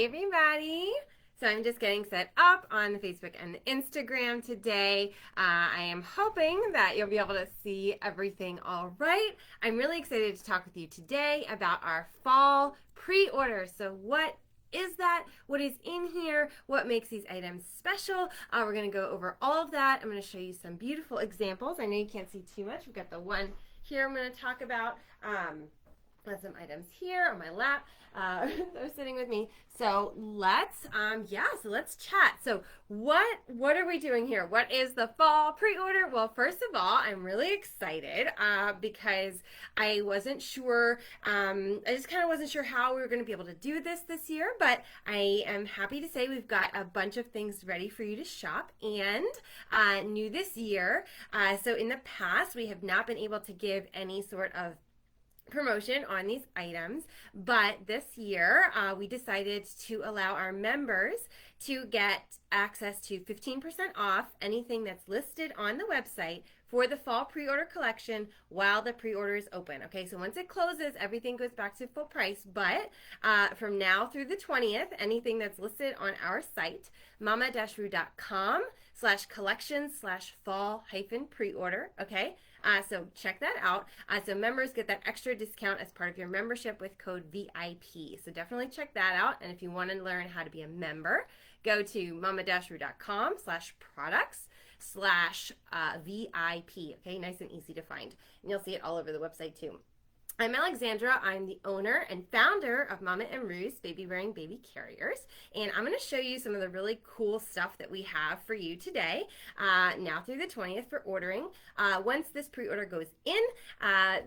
everybody. So I'm just getting set up on the Facebook and the Instagram today. I am hoping that you'll be able to see everything all right. I'm really excited to talk with you today about our fall pre-order. So what is that? What is in here? What makes these items special? We're going to go over all of that. I'm going to show you some beautiful examples. I know you can't see too much. We've got the one here I'm going to talk about. Some items here on my lap that are sitting with me. So let's chat. So what are we doing here? What is the fall pre-order? Well, first of all, I'm really excited because I wasn't sure. I just kind of wasn't sure how we were going to be able to do this year, but I am happy to say we've got a bunch of things ready for you to shop and new this year. So in the past, we have not been able to give any sort of promotion on these items, but this year we decided to allow our members to get access to 15% off anything that's listed on the website for the fall pre-order collection while the pre-order is open. Okay, so once it closes, everything goes back to full price, but from now through the 20th, anything that's listed on our site, mama-ru.com/collections/fall-pre-order, okay? So check that out. So members get that extra discount as part of your membership with code VIP. So definitely check that out. And if you want to learn how to be a member, go to mama-ru.com/products/VIP. Okay, nice and easy to find. And you'll see it all over the website too. I'm Alexandra. I'm the owner and founder of Mama and Ru's Babywearing Baby Carriers, and I'm going to show you some of the really cool stuff that we have for you today, now through the 20th for ordering. Once this pre-order goes in,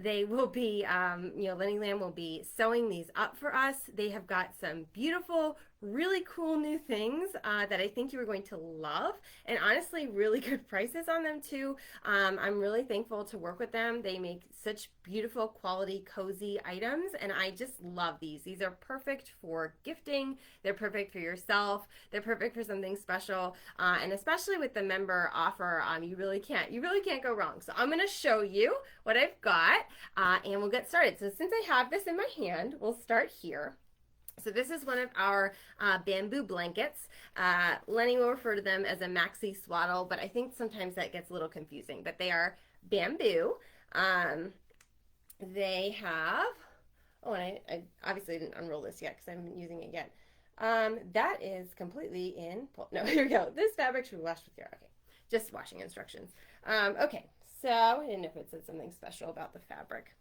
they will be, Lenny Lamb will be sewing these up for us. They have got some beautiful, really cool new things that I think you are going to love, and honestly really good prices on them too. I'm really thankful to work with them. They make such beautiful quality cozy items, and I just love these. These are perfect for gifting. They're perfect for yourself. They're perfect for something special, and especially with the member offer, you really can't go wrong. So I'm going to show you what I've got, and we'll get started. So since I have this in my hand, we'll start here. So this is one of our bamboo blankets. Lenny will refer to them as a maxi swaddle, but I think sometimes that gets a little confusing. But they are bamboo. They have, and I obviously didn't unroll this yet because I haven't been using it yet. That is completely in, no, here we go. This fabric should be washed with care. Okay, just washing instructions. Okay, so I didn't know if it said something special about the fabric.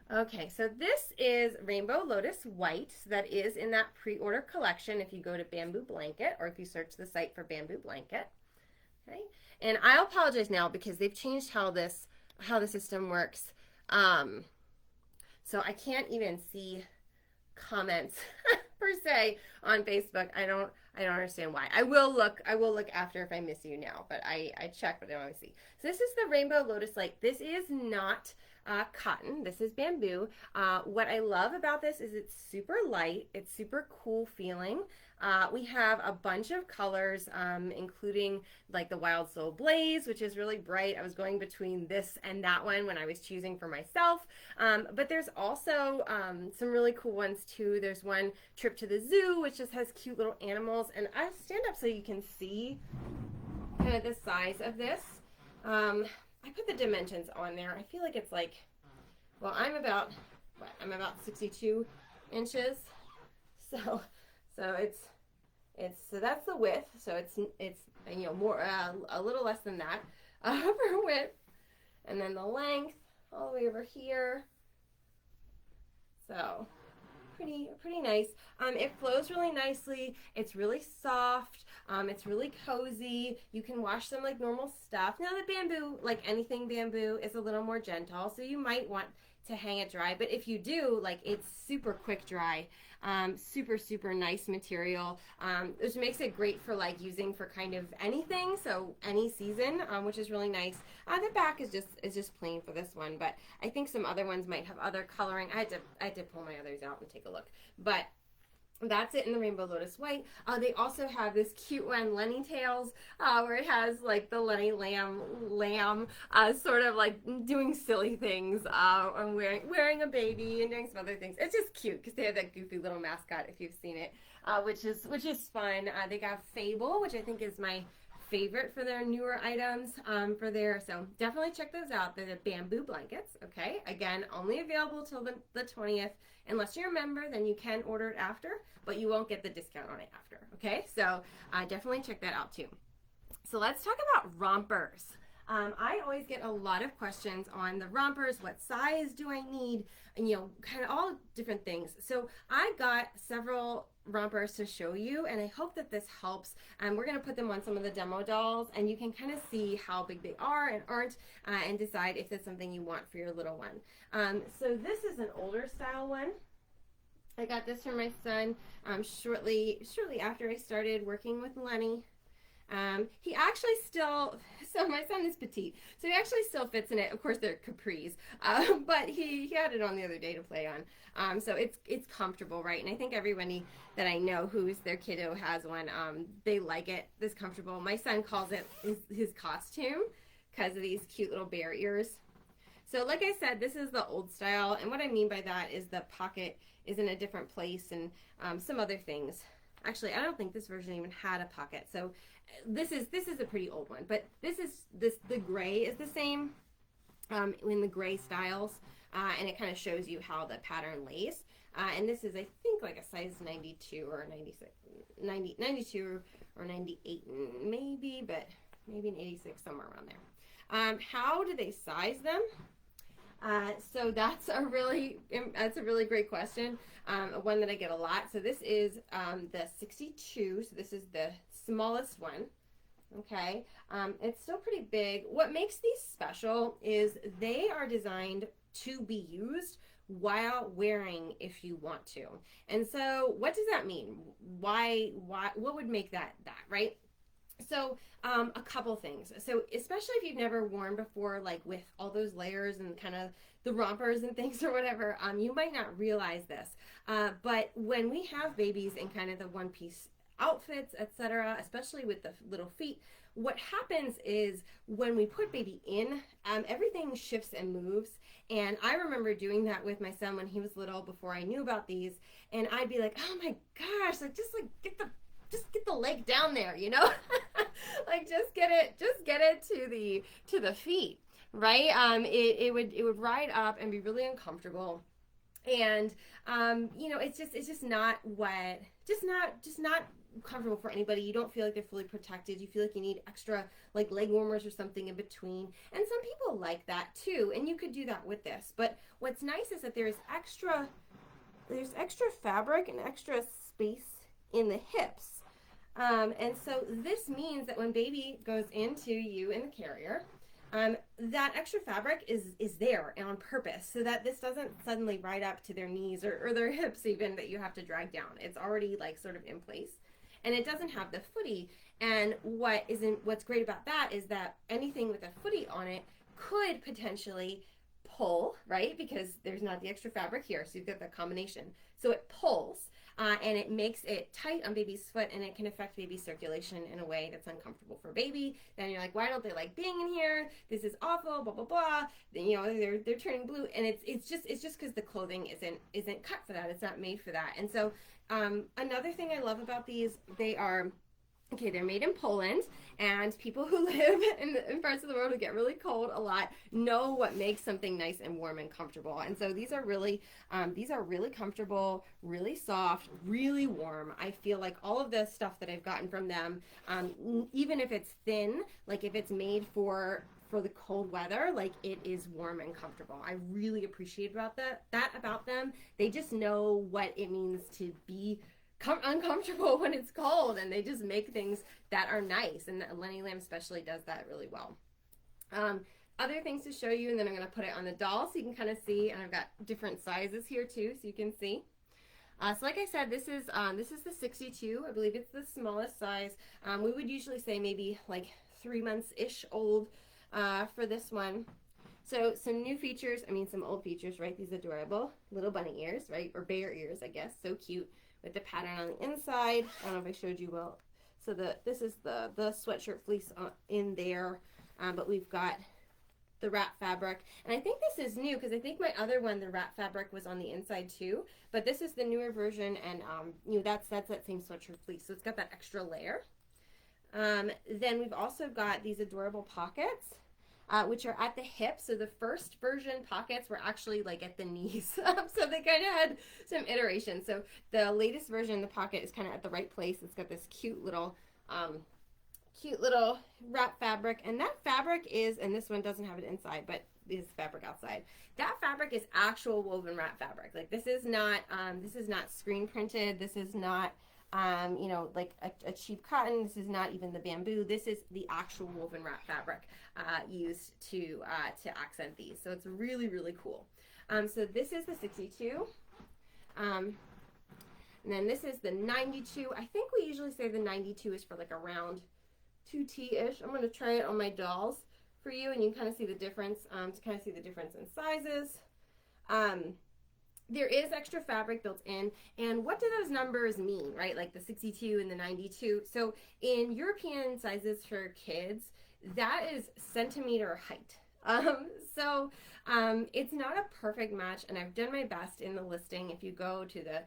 Okay, so this is Rainbow Lotus White. So that is in that pre-order collection if you go to Bamboo Blanket or if you search the site for Bamboo Blanket. Okay, and I apologize now because they've changed how the system works. So I can't even see comments per se on Facebook. I don't understand why. I will look after if I miss you now, but I check, but I don't always see. So this is the Rainbow Lotus Light. This is not cotton. This is bamboo. What I love about this is it's super light. It's super cool feeling. We have a bunch of colors, including like the Wild Soul Blaze, which is really bright. I was going between this and that one when I was choosing for myself. But there's also some really cool ones too. There's one Trip to the Zoo, which just has cute little animals. And I'll stand up so you can see kind of the size of this. I put the dimensions on there. I feel like it's like, well, I'm about 62 inches. So so that's the width. So it's more a little less than that for width, and then the length all the way over here. So pretty nice. It flows really nicely. It's really soft. It's really cozy. You can wash them like normal stuff. Now the bamboo, like anything bamboo, is a little more gentle, so you might want to hang it dry. But if you do, like, it's super quick dry. Super nice material, which makes it great for like using for kind of anything, so any season, which is really nice. The back is just plain for this one, but I think some other ones might have other coloring. I had to pull my others out and take a look, but That's it in the Rainbow Lotus White. They also have this cute one, Lenny Tails, where it has like the Lenny lamb, sort of like doing silly things, and wearing a baby and doing some other things. It's just cute because they have that goofy little mascot if you've seen it, which is fun. They got Fable, which I think is my favorite for their newer items so definitely check those out. They're the bamboo blankets. Okay, again, only available till the 20th. Unless you're a member, then you can order it after, but you won't get the discount on it after. Okay, so definitely check that out too. So let's talk about rompers. I always get a lot of questions on the rompers. What size do I need? And kind of all different things. So I got several rompers to show you, and I hope that this helps. We're going to put them on some of the demo dolls, and you can kind of see how big they are and aren't, and decide if it's something you want for your little one. So this is an older style one. I got this for my son shortly after I started working with Lenny. He actually still, so my son is petite, so he actually still fits in it. Of course, they're capris, but he had it on the other day to play on. So it's comfortable, right? And I think everybody that I know who's their kiddo has one, they like it, this comfortable. My son calls it his costume because of these cute little bear ears. So like I said, this is the old style, and what I mean by that is the pocket is in a different place and some other things. Actually, I don't think this version even had a pocket. So this is a pretty old one, but the gray is the same in the gray styles, and it kind of shows you how the pattern lays. And this is, I think, like a size 92 or 96, 92 or 98 maybe, but maybe an 86, somewhere around there. How do they size them? So that's a really great question, one that I get a lot. So this is the 62, so this is the smallest one. Okay, it's still pretty big. What makes these special is they are designed to be used while wearing if you want to. And so what does that mean? Why what would make that, right? So a couple things. So especially if you've never worn before, like with all those layers and kind of the rompers and things or whatever, you might not realize this. But when we have babies in kind of the one-piece outfits, etc., especially with the little feet, what happens is when we put baby in, everything shifts and moves. And I remember doing that with my son when he was little, before I knew about these, and I'd be like, oh my gosh, like just get the leg down there, like just get it to the feet, right? It would ride up and be really uncomfortable, and it's just not comfortable for anybody. You don't feel like they're fully protected. You feel like you need extra like leg warmers or something in between, and some people like that too, and you could do that with this. But what's nice is that there's extra fabric and extra space in the hips. And so this means that when baby goes into you in the carrier, that extra fabric is there and on purpose, so that this doesn't suddenly ride up to their knees or their hips even, that you have to drag down. It's already like sort of in place, and it doesn't have the footy. And what's great about that is that anything with a footy on it could potentially pull, right? Because there's not the extra fabric here, so you've got that combination. So it pulls, and it makes it tight on baby's foot, and it can affect baby's circulation in a way that's uncomfortable for baby. Then you're like, why don't they like being in here? This is awful, blah blah blah. Then, they're turning blue, and it's just because the clothing isn't cut for that. It's not made for that. And so another thing I love about these, they're made in Poland, and people who live in parts of the world who get really cold a lot know what makes something nice and warm and comfortable. And so these are really comfortable, really soft, really warm. I feel like all of the stuff that I've gotten from them, even if it's thin, like if it's made for the cold weather, like it is warm and comfortable. I really appreciate that about them. They just know what it means to be uncomfortable when it's cold, and they just make things that are nice, and Lenny Lamb especially does that really well. Other things to show you, and then I'm going to put it on the doll so you can kind of see, and I've got different sizes here too so you can see. So like I said, this is the 62. I believe it's the smallest size. We would usually say maybe like 3 months-ish old for this one. So some new features, I mean some old features, right? These adorable little bunny ears, right? Or bear ears, I guess. So cute with the pattern on the inside. I don't know if I showed you well. So this is the sweatshirt fleece in there, but we've got the wrap fabric. And I think this is new because I think my other one, the wrap fabric, was on the inside too. But this is the newer version, and you know, that's that same sweatshirt fleece. So it's got that extra layer. Then we've also got these adorable pockets, which are at the hip. So the first version pockets were actually like at the knees. So they kind of had some iteration. So the latest version, the pocket is kind of at the right place. It's got this cute little wrap fabric. And that fabric is, and this one doesn't have it inside, but this fabric outside. That fabric is actual woven wrap fabric. Like this is not screen printed. This is not you know, like a cheap cotton. This is not even the bamboo. This is the actual woven wrap fabric used to accent these. So it's really, really cool. So this is the 62. And then this is the 92. I think we usually say the 92 is for like around 2T-ish. I'm going to try it on my dolls for you, and you can kind of see the difference, in sizes. There is extra fabric built in, and what do those numbers mean, right? Like the 62 and the 92. So in European sizes for kids, that is centimeter height. It's not a perfect match, and I've done my best in the listing. If you go to the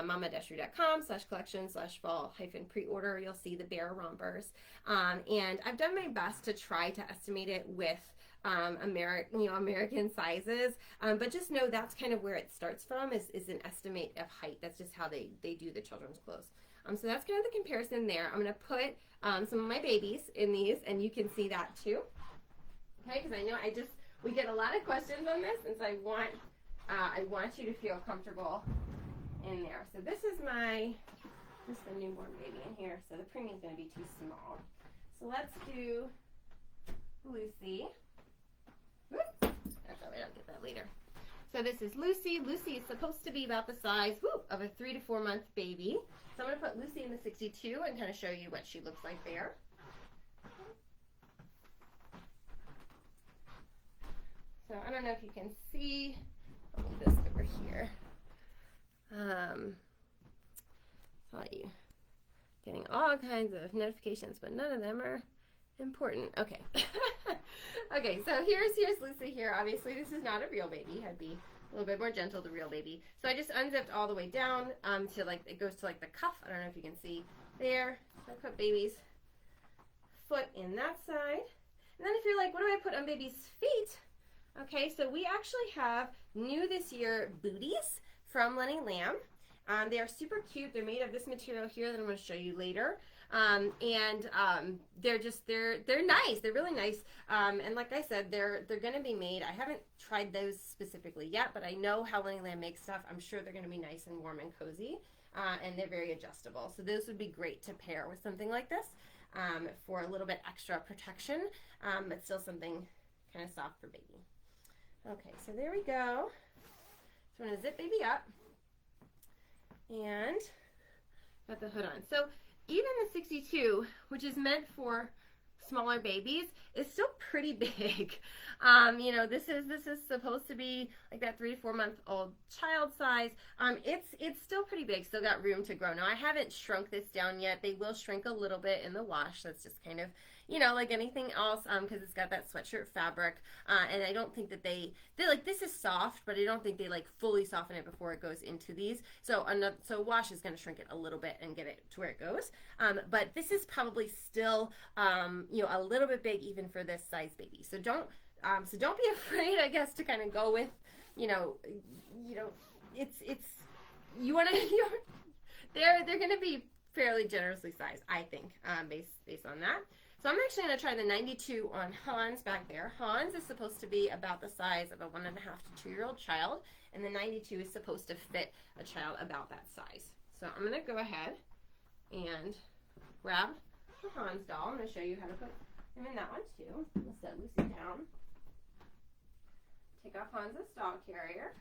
mama-ru.com/collection/fall-pre-order, you'll see the bear rompers. And I've done my best to try to estimate it with American sizes, but just know that's kind of where it starts from, is an estimate of height. That's just how they do the children's clothes. So that's kind of the comparison there. I'm going to put some of my babies in these, and you can see that too. Okay, because I know we get a lot of questions on this, and so I want you to feel comfortable in there. So this is the newborn baby in here, so the premium's going to be too small. So let's do Lucy. I'll get that later. So this is Lucy. Lucy is supposed to be about the size of a 3 to 4 month baby. So I'm going to put Lucy in the 62 and kind of show you what she looks like there. So I don't know if you can see. I'll move this over here. Saw you getting all kinds of notifications, but none of them are important. Okay. Okay, so here's Lucy here. Obviously, this is not a real baby. I'd be a little bit more gentle to real baby. So I just unzipped all the way down to like, it goes to like the cuff. I don't know if you can see there. So I put baby's foot in that side. And then if you're like, what do I put on baby's feet? Okay, so we actually have new this year booties from Lenny Lamb. They are super cute. They're made of this material here that I'm going to show you later. They're nice. They're really nice. And like I said, they're going to be made. I haven't tried those specifically yet, but I know how Lenny Lamb makes stuff. I'm sure they're going to be nice and warm and cozy. And they're very adjustable. So those would be great to pair with something like this for a little bit extra protection, but still something kind of soft for baby. Okay, so there we go. So I'm going to zip baby up and got the hood on. So even the 62, which is meant for smaller babies, is still pretty big. You know, this is supposed to be like that 3 to 4 month old child size. It's still pretty big. Still got room to grow. Now I haven't shrunk this down yet. They will shrink a little bit in the wash. That's just kind of, you know, like anything else, because it's got that sweatshirt fabric, and I don't think that they're like, this is soft, but I don't think they like fully soften it before it goes into these. So wash is going to shrink it a little bit and get it to where it goes. But this is probably still, you know, a little bit big even for this size baby. So don't be afraid, I guess, to kind of go with, you know, it's you want to, you know, they're going to be fairly generously sized, I think, based on that. So I'm actually going to try the 92 on Hans back there. Hans is supposed to be about the size of a 1.5 to 2-year-old child, and the 92 is supposed to fit a child about that size. So I'm going to go ahead and grab the Hans doll. I'm going to show you how to put him in that one too. We'll set Lucy down. Take off Hans's doll carrier.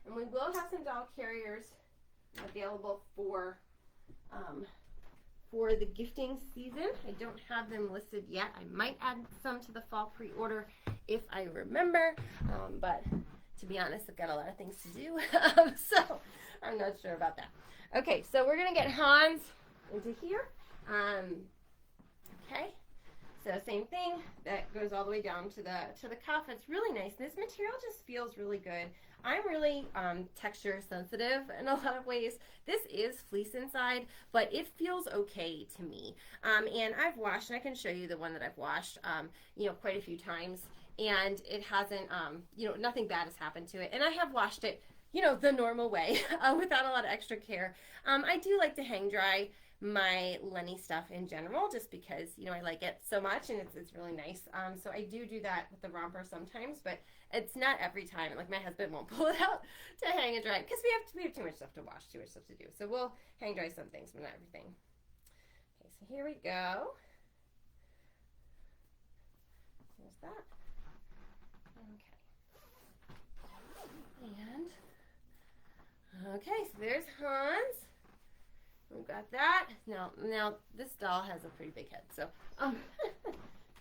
And we will have some doll carriers available for for the gifting season. I don't have them listed yet. I might add some to the fall pre-order if I remember, but to be honest, I've got a lot of things to do, so I'm not sure about that. Okay, so we're gonna get Hans into here. Okay, so same thing, that goes all the way down to the cuff. It's really nice. This material just feels really good. I'm really texture sensitive in a lot of ways. This is fleece inside, but it feels okay to me. And I've washed, and I can show you the one that I've washed, you know, quite a few times, and it hasn't, you know, nothing bad has happened to it. And I have washed it, you know, the normal way, without a lot of extra care. I do like to hang dry my Lenny stuff in general, just because, you know, I like it so much, and it's really nice. So I do that with the romper sometimes, but it's not every time. Like, my husband won't pull it out to hang and dry because we have too much stuff to wash, too much stuff to do. So we'll hang dry some things, but not everything. Okay, so here we go. There's that. Okay. And okay, so there's Hans. We've got that. Now this doll has a pretty big head, so I'm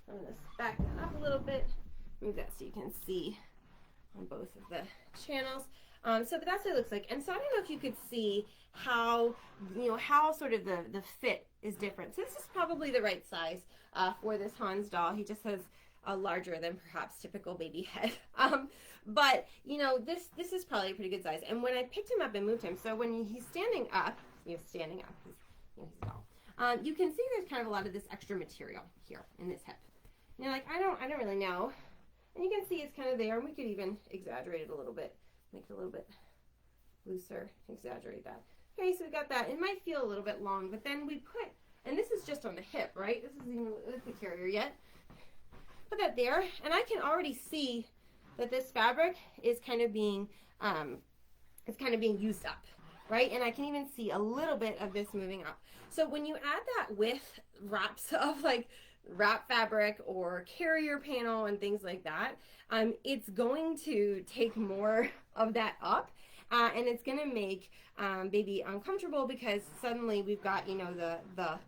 going to back that up a little bit. Move that so you can see on both of the channels. So that's what it looks like. And so I don't know if you could see how, you know, how sort of the fit is different. So this is probably the right size for this Hans doll. He just has a larger than perhaps typical baby head. But, you know, this is probably a pretty good size. And when I picked him up and moved him, so when he's standing up, he's tall. You can see there's kind of a lot of this extra material here in this hip. And you're like, I don't really know. And you can see it's kind of there, and we could even exaggerate it a little bit, make it a little bit looser, exaggerate that. Okay, so we got that. It might feel a little bit long, but then we put, and this is just on the hip, right? This isn't even with the carrier yet. Put that there, and I can already see that this fabric is kind of being, used up, right? And I can even see a little bit of this moving up. So when you add that with wraps of like wrap fabric or carrier panel and things like that, it's going to take more of that up, and it's going to make baby uncomfortable because suddenly we've got, you know, the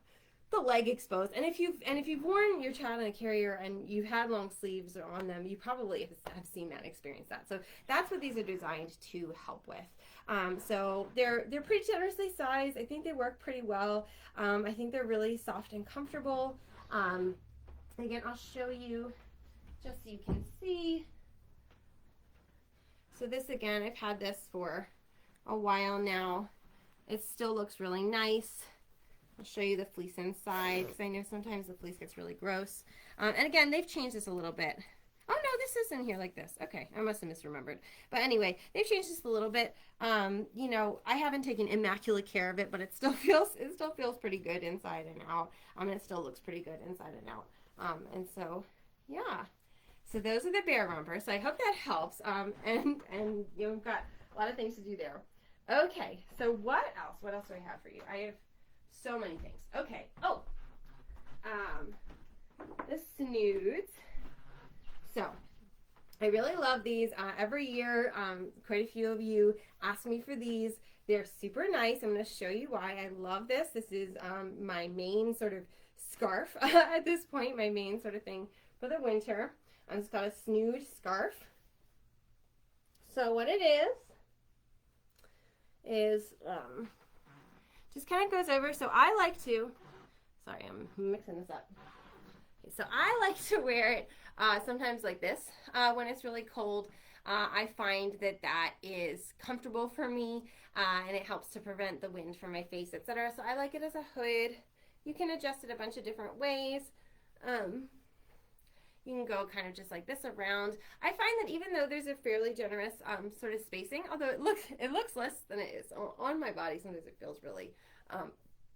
leg exposed. And if you've worn your child in a carrier and you've had long sleeves on them, you probably have seen that, experienced that. So that's what these are designed to help with. So they're pretty generously sized. I think they work pretty well. I think they're really soft and comfortable. Again, I'll show you just so you can see. So this, again, I've had this for a while now. It still looks really nice. I'll show you the fleece inside because I know sometimes the fleece gets really gross. And again, they've changed this a little bit. Oh no, this isn't here like this. Okay, I must have misremembered. But anyway, they've changed this a little bit. You know, I haven't taken immaculate care of it, but it still feels pretty good inside and out. It still looks pretty good inside and out. And so, yeah. So those are the bear rompers. So I hope that helps. And you know, we've got a lot of things to do there. Okay, so what else? What else do I have for you? I have so many things. Okay. Oh, the snoods. So I really love these. Every year, quite a few of you ask me for these. They're super nice. I'm going to show you why I love this. This is my main sort of scarf at this point, my main sort of thing for the winter. It's got a snood scarf. So what it is just kind of goes over. So I like to, sorry, I'm mixing this up. Okay, so I like to wear it sometimes like this when it's really cold. I find that is comfortable for me, and it helps to prevent the wind from my face, etc. So I like it as a hood. You can adjust it a bunch of different ways. You can go kind of just like this around. I find that even though there's a fairly generous sort of spacing, although it looks less than it is on my body, sometimes it feels really,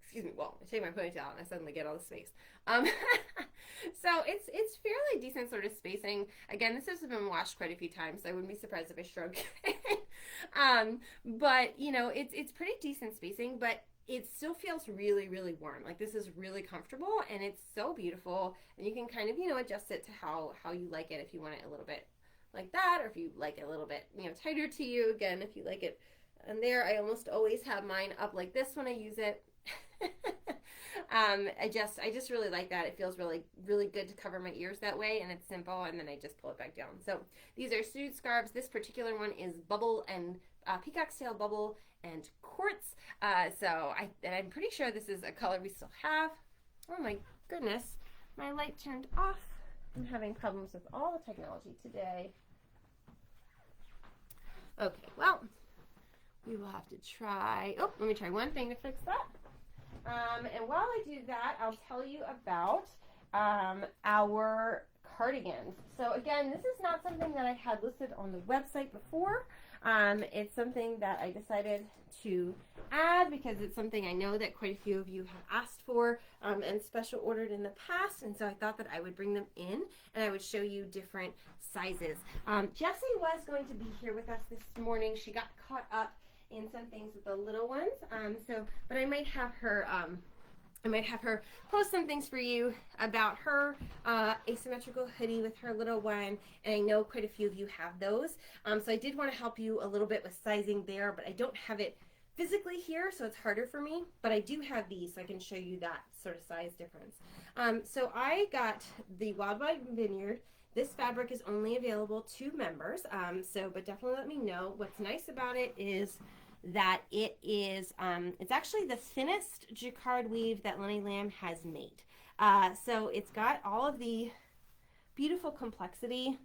excuse me, well, I take my ponytail out and I suddenly get all the space. So it's fairly decent sort of spacing. Again, this has been washed quite a few times, so I wouldn't be surprised if I shrunk. But, you know, it's pretty decent spacing, but it still feels really, really warm. Like, this is really comfortable, and it's so beautiful, and you can kind of, you know, adjust it to how you like it, if you want it a little bit like that, or if you like it a little bit, you know, tighter to you. Again, if you like it. And there, I almost always have mine up like this when I use it. I just really like that. It feels really, really good to cover my ears that way, and it's simple, and then I just pull it back down. So these are suede scarves. This particular one is bubble and peacock's tail bubble and quartz. I'm pretty sure this is a color we still have. Oh my goodness, my light turned off. I'm having problems with all the technology today. Okay, well, we will have to try. Oh, let me try one thing to fix that. And while I do that, I'll tell you about our cardigans. So again, this is not something that I had listed on the website before. It's something that I decided to add because it's something I know that quite a few of you have asked for and special ordered in the past, and so I thought that I would bring them in and I would show you different sizes. Jessie was going to be here with us this morning. She got caught up in some things with the little ones, but I might have her post some things for you about her asymmetrical hoodie with her little one, and I know quite a few of you have those. So I did want to help you a little bit with sizing there, but I don't have it physically here, so it's harder for me, but I do have these, so I can show you that sort of size difference. So I got the Wild Wide Vineyard. This fabric is only available to members, but definitely let me know. What's nice about it is that it is, it's actually the thinnest jacquard weave that Lenny Lamb has made. So it's got all of the beautiful complexity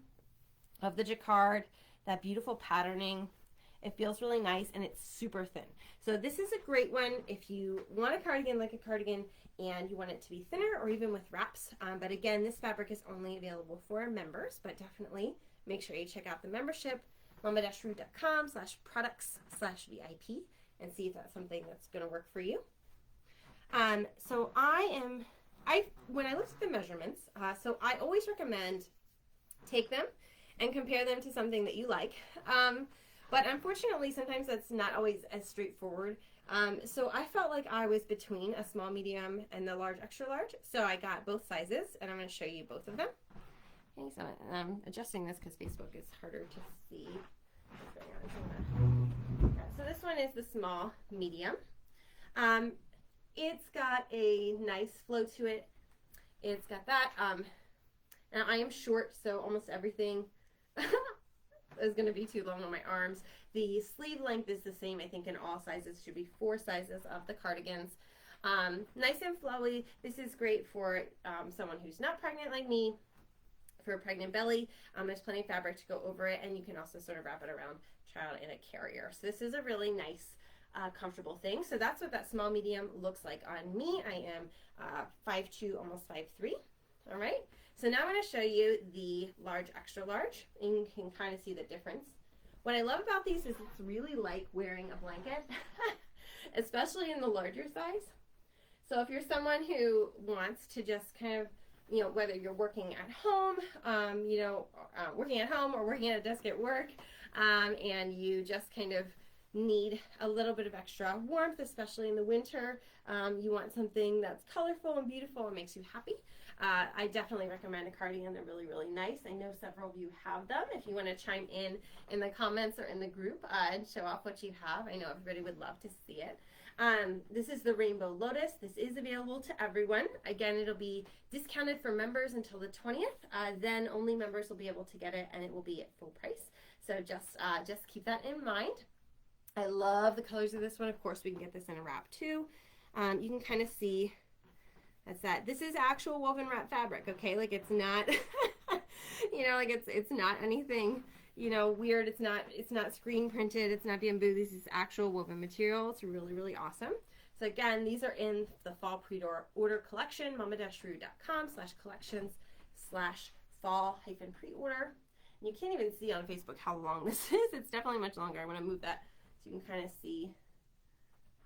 of the jacquard, that beautiful patterning. It feels really nice, and it's super thin. So this is a great one if you want a cardigan like a cardigan and you want it to be thinner or even with wraps. But again, this fabric is only available for members, but definitely make sure you check out the membership, mama-ru.com/products/VIP, and see if that's something that's going to work for you. So when I looked at the measurements, so I always recommend take them and compare them to something that you like. But unfortunately, sometimes that's not always as straightforward. So I felt like I was between a small, medium, and the large, extra large. So I got both sizes, and I'm going to show you both of them. Okay, so I'm adjusting this because Facebook is harder to see. So this one is the small, medium. It's got a nice flow to it. It's got that. Now I am short, so almost everything is going to be too long on my arms. The sleeve length is the same, I think, in all sizes. Should be 4 sizes of the cardigans. Nice and flowy. This is great for someone who's not pregnant like me, for a pregnant belly. There's plenty of fabric to go over it, and you can also sort of wrap it around child in a carrier. So this is a really nice, comfortable thing. So that's what that small medium looks like on me. I am 5'2", almost 5'3". All right. So now I'm going to show you the large, extra large, and you can kind of see the difference. What I love about these is it's really like wearing a blanket, especially in the larger size. So if you're someone who wants to just kind of, whether you're working at home, working at home or working at a desk at work, and you just kind of need a little bit of extra warmth, especially in the winter, you want something that's colorful and beautiful and makes you happy. I definitely recommend a cardigan. They're really, really nice. I know several of you have them. If you want to chime in the comments or in the group and show off what you have, I know everybody would love to see it. This is the Rainbow Lotus. This is available to everyone. Again, it'll be discounted for members until the 20th. Then only members will be able to get it, and it will be at full price. So just keep that in mind. I love the colors of this one. Of course, we can get this in a wrap too. You can kind of see that's that. This is actual woven wrap fabric, okay? Like it's not, like it's not anything, weird. It's not screen printed. It's not bamboo. This is actual woven material. It's really, really awesome. So again, these are in the fall pre-order collection, mama-ru.com/collections/fall-pre-order. And you can't even see on Facebook how long this is. It's definitely much longer. I want to move that so you can kind of see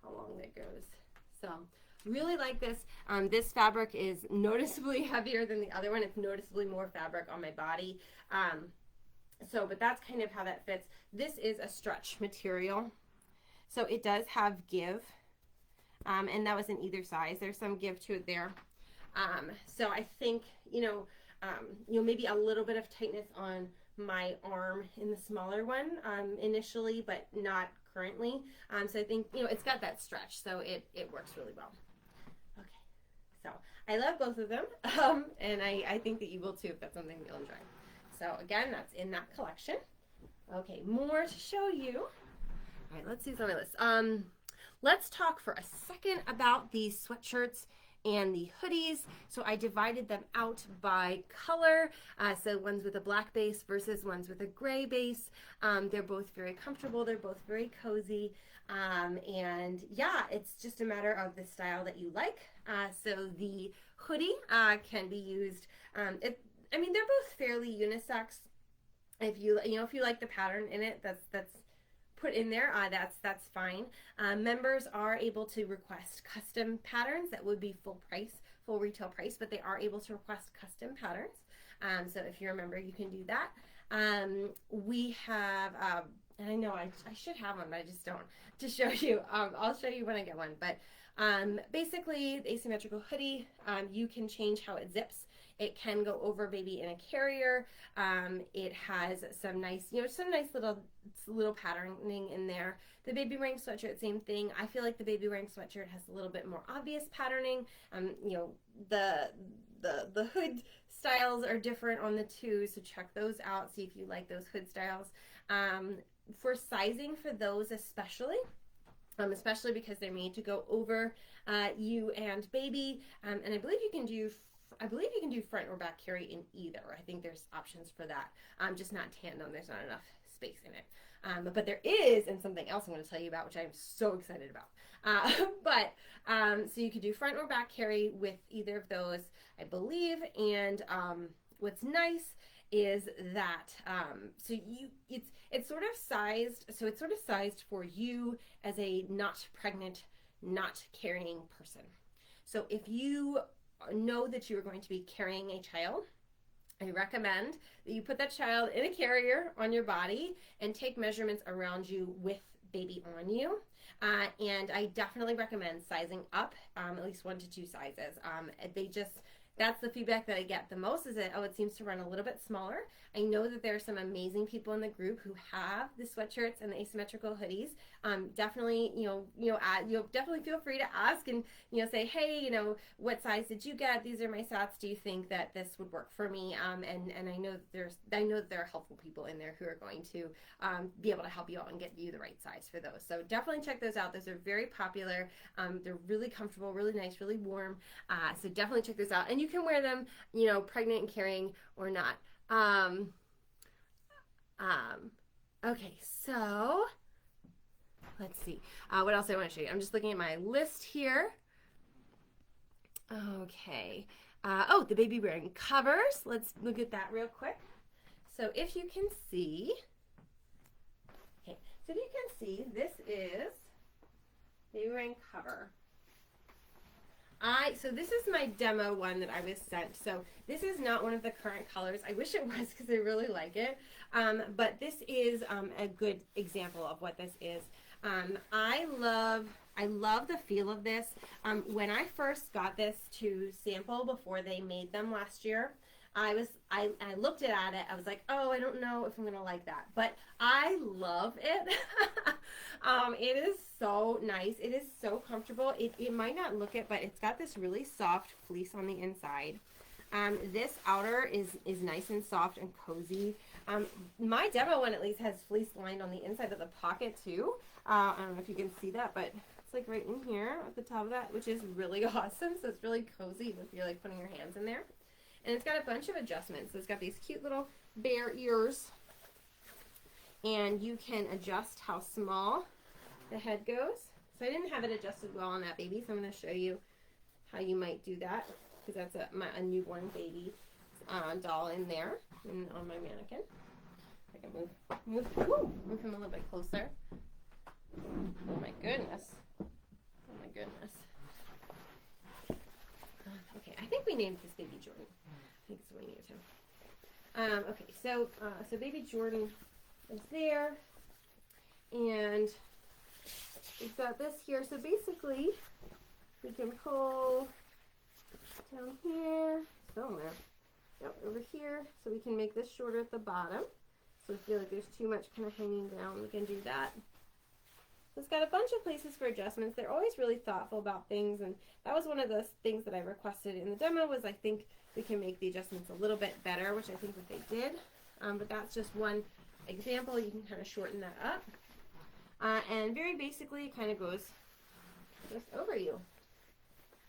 how long that goes. So really like this. This fabric is noticeably heavier than the other one. It's noticeably more fabric on my body. But that's kind of how that fits. This is a stretch material. So it does have give. And that was in either size. There's some give to it there. So I think, maybe a little bit of tightness on my arm in the smaller one initially, but not currently. So I think, it's got that stretch, so it works really well. Okay. So I love both of them, and I think that you will too if that's something you'll enjoy. So again, that's in that collection. Okay, more to show you. All right, let's see some of this. Let's talk for a second about these sweatshirts and the hoodies. So I divided them out by color. So ones with a black base versus ones with a gray base. They're both very comfortable. They're both very cozy. And yeah, it's just a matter of the style that you like. So the hoodie can be used. I mean, they're both fairly unisex. If you like the pattern in it, that's put in there, that's fine. Members are able to request custom patterns that would be full retail price, but they are able to request custom patterns. So if you're a member, you can do that. We have, and I know I should have one, but I just don't, to show you. I'll show you when I get one. But basically, the asymmetrical hoodie, you can change how it zips. It can go over baby in a carrier. It has some nice, little patterning in there. The Babywearing sweatshirt, same thing. I feel like the Babywearing sweatshirt has a little bit more obvious patterning. The hood styles are different on the two, so check those out. See if you like those hood styles. For sizing for those especially because they're made to go over you and baby, and I believe you can do front or back carry in either. I think there's options for that. Just not tandem. There's not enough space in it. But there is, and something else I'm going to tell you about, which I'm so excited about. So you could do front or back carry with either of those, I believe. And what's nice is that it's sort of sized. So it's sort of sized for you as a not pregnant, not carrying person. So if you know that you are going to be carrying a child, I recommend that you put that child in a carrier on your body and take measurements around you with baby on you. And I definitely recommend sizing up at least 1 to 2 sizes. That's the feedback that I get the most, is that, it seems to run a little bit smaller. I know that there are some amazing people in the group who have the sweatshirts and the asymmetrical hoodies. Definitely, definitely feel free to ask and, say, hey, what size did you get? These are my stats. Do you think that this would work for me? And I know that there are helpful people in there who are going to be able to help you out and get you the right size for those. So definitely check those out. Those are very popular. They're really comfortable, really nice, really warm. So definitely check those out. And you can wear them, pregnant and carrying or not. Okay, so let's see. What else I want to show you? I'm just looking at my list here. Okay. The Babywearing covers. Let's look at that real quick. So if you can see, this is Babywearing cover. So this is my demo one that I was sent. So this is not one of the current colors. I wish it was, because I really like it. But this is a good example of what this is. I love the feel of this. When I first got this to sample before they made them last year, I looked at it. I was like, oh, I don't know if I'm gonna like that, but I love it. It is so nice. It is so comfortable. It might not look it, but it's got this really soft fleece on the inside. This outer is nice and soft and cozy. My demo one at least has fleece lined on the inside of the pocket too. I don't know if you can see that, but it's like right in here at the top of that, which is really awesome. So it's really cozy if you're like putting your hands in there. And it's got a bunch of adjustments. So it's got these cute little bear ears. And you can adjust how small the head goes. So I didn't have it adjusted well on that baby, so I'm going to show you how you might do that, because that's a newborn baby doll in there and on my mannequin. I can move him a little bit closer. Oh my goodness. Oh my goodness. Okay, I think we named this baby Jordan. I think that's what we named him. Okay, so baby Jordan is there, and we've got this here. So basically, we can pull down here, somewhere, over here, so we can make this shorter at the bottom. So if you feel like there's too much kind of hanging down, we can do that. So it's got a bunch of places for adjustments. They're always really thoughtful about things, and that was one of the things that I requested in the demo was I think we can make the adjustments a little bit better, which I think that they did. But that's just one example. You can kind of shorten that up. And very basically, it kind of goes just over you.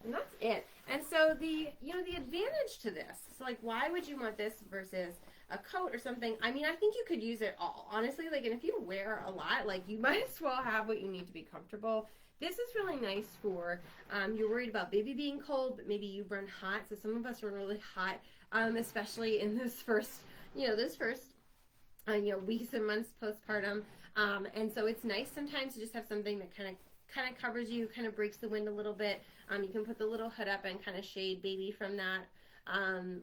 And that's it. And so the advantage to this, so like why would you want this versus a coat or something? I mean, I think you could use it all, honestly. Like, and if you wear a lot, like you might as well have what you need to be comfortable. This is really nice for, you're worried about baby being cold, but maybe you run hot. So some of us run really hot, especially in this first, weeks and months postpartum. And so it's nice sometimes to just have something that kind of covers you, kind of breaks the wind a little bit. You can put the little hood up and kind of shade baby from that.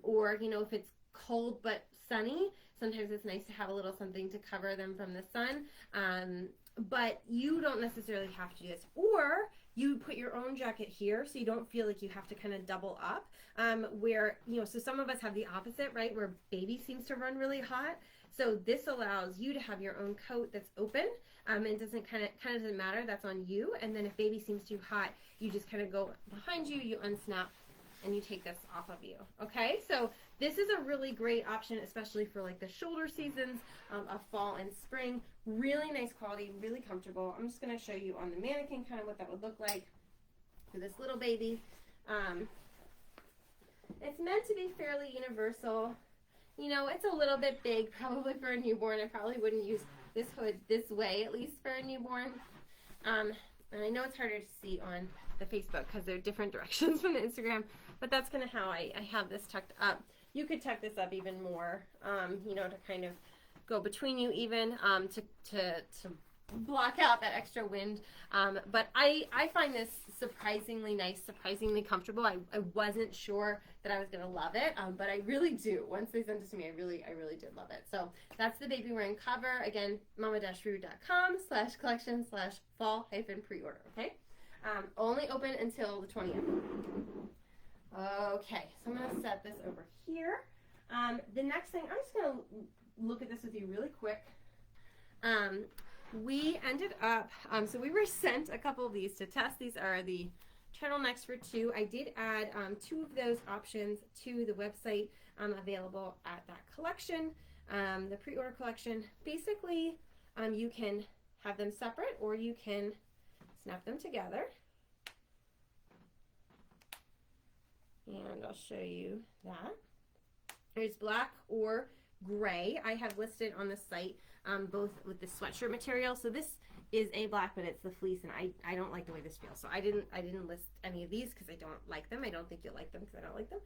Or, if it's cold but sunny, sometimes it's nice to have a little something to cover them from the sun. But you don't necessarily have to do this. Or you put your own jacket here so you don't feel like you have to kind of double up. So some of us have the opposite, right, where baby seems to run really hot. So this allows you to have your own coat that's open. It doesn't kind of doesn't matter. That's on you. And then if baby seems too hot, you just kind of go behind you, you unsnap, and you take this off of you. Okay, so this is a really great option, especially for like the shoulder seasons of fall and spring. Really nice quality, really comfortable. I'm just going to show you on the mannequin kind of what that would look like for this little baby. It's meant to be fairly universal. It's a little bit big probably for a newborn. I probably wouldn't use this hood this way, at least for a newborn. And I know it's harder to see on the Facebook because they're different directions from the Instagram, but that's kind of how I have this tucked up. You could tuck this up even more, to kind of go between you even, to block out that extra wind. But I find this surprisingly nice, surprisingly comfortable. I wasn't sure that I was going to love it, but I really do. Once they sent it to me, I really did love it. So that's the Babywearing cover. Again, mama-ru.com/collection/fall-preorder, okay? Only open until the 20th. Okay, so I'm going to set this over here. The next thing, I'm just going to look at this with you really quick. We ended up, so we were sent a couple of these to test. These are the turtlenecks for 2. I did add 2 of those options to the website available at that collection, the pre-order collection. Basically, you can have them separate or you can snap them together. And I'll show you that. There's black or gray. I have listed on the site both with the sweatshirt material. So this is a black, but it's the fleece, and I don't like the way this feels. So I didn't list any of these because I don't like them. I don't think you'll like them because I don't like them.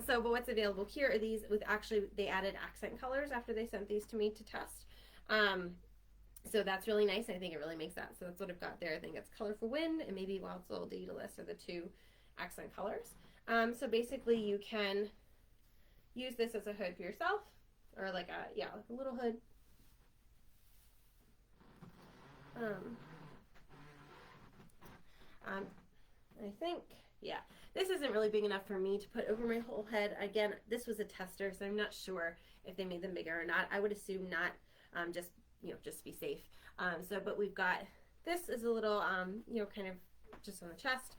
But what's available here are these with they added accent colors after they sent these to me to test. So that's really nice. I think it really makes that. So that's what I've got there. I think it's Colorful Wind and maybe Wild Soul Daedalus are the 2 accent colors. So basically you can use this as a hood for yourself, or like a little hood. I think, this isn't really big enough for me to put over my whole head. Again, this was a tester, so I'm not sure if they made them bigger or not. I would assume not, just to be safe. But we've got, this is a little, kind of just on the chest.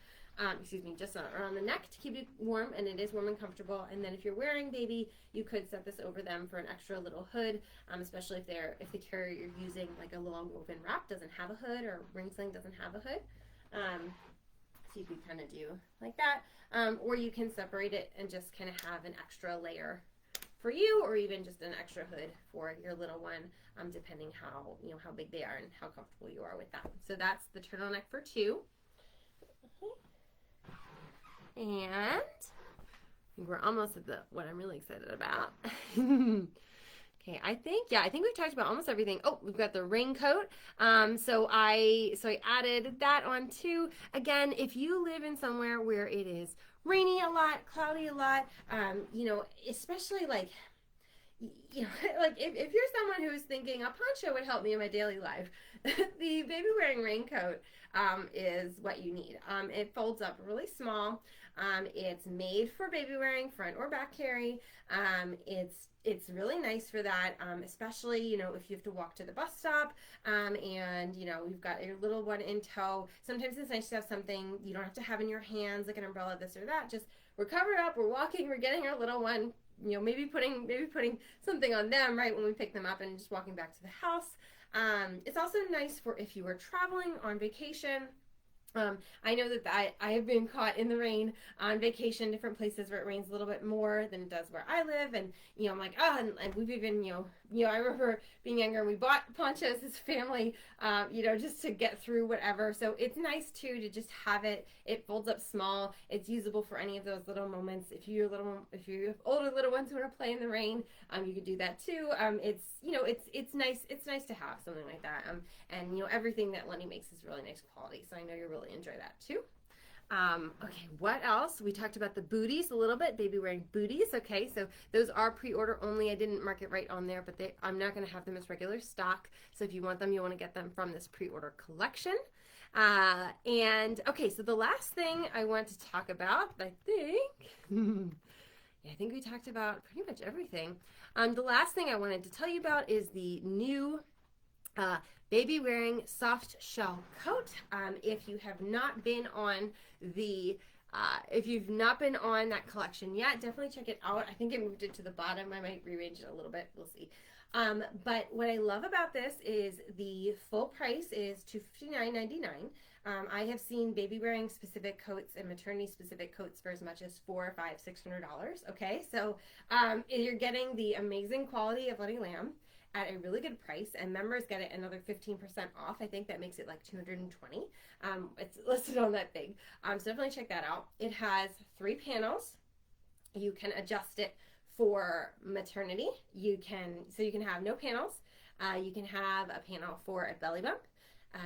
Just around the neck to keep you warm, and it is warm and comfortable. And then if you're wearing baby, you could set this over them for an extra little hood, especially if the carrier you're using, like a long woven wrap, doesn't have a hood, or ring sling doesn't have a hood. So you could kind of do like that, or you can separate it and just kind of have an extra layer for you, or even just an extra hood for your little one, depending how big they are and how comfortable you are with that. So that's the turtleneck for 2. And we're almost at what I'm really excited about. Okay, I think we've talked about almost everything. Oh, we've got the raincoat. So I added that on too. Again, if you live in somewhere where it is rainy a lot, cloudy a lot, especially like you know, like if you're someone who's thinking a poncho would help me in my daily life, the baby wearing raincoat is what you need. It folds up really small. It's made for baby wearing, front or back carry. It's really nice for that, especially, you know, if you have to walk to the bus stop, and, you know, you've got your little one in tow. Sometimes it's nice to have something you don't have to have in your hands, like an umbrella, this or that. Just, we're covered up, we're walking, we're getting our little one, you know, maybe putting something on them right when we pick them up and just walking back to the house. It's also nice for if you are traveling on vacation. I know that I have been caught in the rain on vacation, different places where it rains a little bit more than it does where I live, and you know, I'm like, oh, and we've even, I remember being younger and we bought ponchos as a family, just to get through whatever. So it's nice too to just have it. It folds up small. It's usable for any of those little moments. If you have older little ones who want to play in the rain, you could do that too. It's nice. It's nice to have something like that. And everything that Lenny makes is really nice quality. So I know you'll really enjoy that too. Okay, what else? We talked about the booties a little bit, baby wearing booties. Okay, so those are pre-order only. I didn't mark it right on there, but I'm not going to have them as regular stock. So if you want them, you want to get them from this pre-order collection. And okay, so the last thing I want to talk about, I think we talked about pretty much everything. The last thing I wanted to tell you about is the new baby wearing soft shell coat. If you have not been on that collection yet, definitely check it out. I think I moved it to the bottom. I might rearrange it a little bit. We'll see. But what I love about this is the full price is $259.99. I have seen baby wearing specific coats and maternity specific coats for as much as $400, $500, $600. Okay, so you're getting the amazing quality of Lenny Lamb at a really good price, and members get it another 15% off. I think that makes it like $220. It's listed on that thing. So definitely check that out. It has 3 panels. You can adjust it for maternity. You can have no panels. You can have a panel for a belly bump,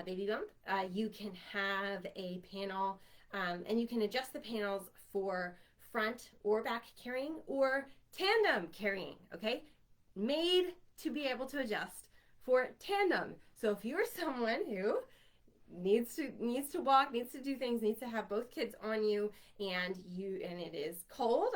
baby bump. You can have a panel, and you can adjust the panels for front or back carrying or tandem carrying. Okay, made to be able to adjust for tandem. So if you're someone who needs to walk, needs to do things, needs to have both kids on you, and it is cold,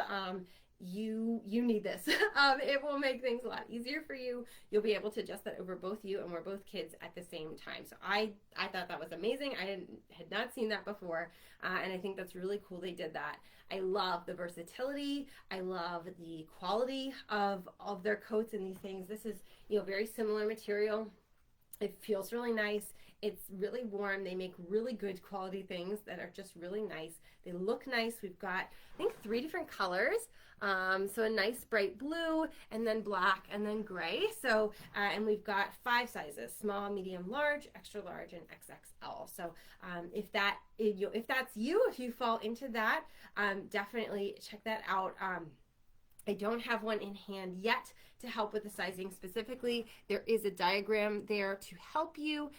you need this. It will make things a lot easier for you. You'll be able to adjust that over both you and we're both kids at the same time. So I thought that was amazing. I had not seen that before, and I think that's really cool they did that. I love the versatility. I love the quality of their coats and these things. This is very similar material. It feels really nice. It's really warm. They make really good quality things that are just really nice. They look nice. We've got, I think, 3 different colors. So a nice bright blue, and then black, and then gray. So, and we've got 5 sizes: small, medium, large, extra large, and XXL. So if that's you, if you fall into that, definitely check that out. I don't have one in hand yet to help with the sizing specifically. There is a diagram there to help you,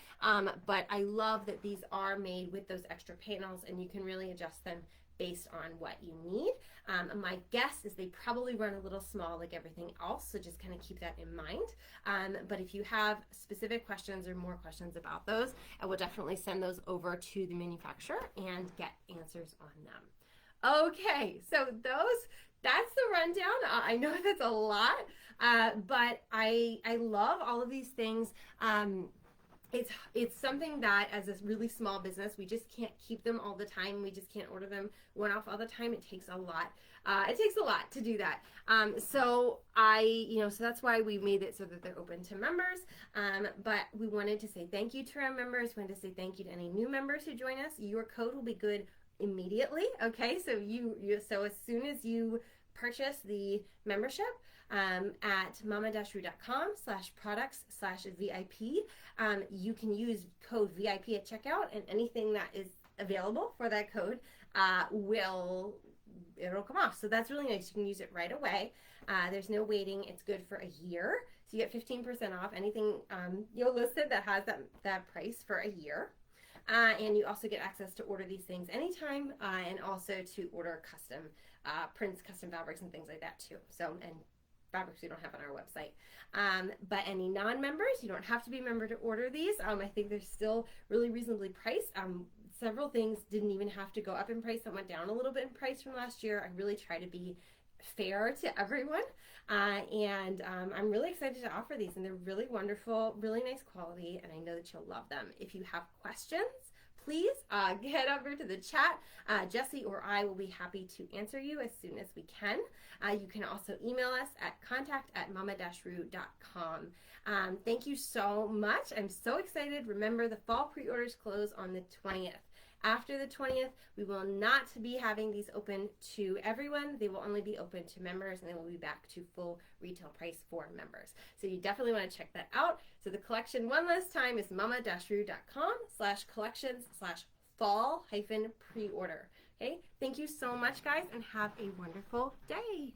but I love that these are made with those extra panels, and you can really adjust them based on what you need. My guess is they probably run a little small like everything else, so just kind of keep that in mind. But if you have specific questions or more questions about those, I will definitely send those over to the manufacturer and get answers on them. Okay, so that's the rundown. I know that's a lot, but I love all of these things. It's something that as a really small business, we just can't keep them all the time. We just can't order them one off all the time. It takes a lot. It takes a lot to do that. So that's why we made it so that they're open to members. But we wanted to say thank you to our members. We wanted to say thank you to any new members who join us. Your code will be good immediately. Okay, so so as soon as you purchase the membership at mama-ru.com/products/VIP, you can use code VIP at checkout, and anything that is available for that code it'll come off. So that's really nice. You can use it right away. There's no waiting. It's good for a year. So you get 15% off anything listed that has that price for a year. And you also get access to order these things anytime, and also to order custom prints, custom fabrics, and things like that too. So, and fabrics we don't have on our website. But any non-members, you don't have to be a member to order these. I think they're still really reasonably priced. Several things didn't even have to go up in price. Some went down a little bit in price from last year. I really try to be fair to everyone, and I'm really excited to offer these, and they're really wonderful, really nice quality, and I know that you'll love them. If you have questions, please get over to the chat. Jessie or I will be happy to answer you as soon as we can. You can also email us at contact@mama-ru.com. Thank you so much. I'm so excited. Remember, the fall pre-orders close on the 20th. After the 20th, we will not be having these open to everyone. They will only be open to members, and they will be back to full retail price for members. So you definitely want to check that out. So the collection one last time is mama-ru.com/collections/fall-pre-order. Okay, thank you so much, guys, and have a wonderful day.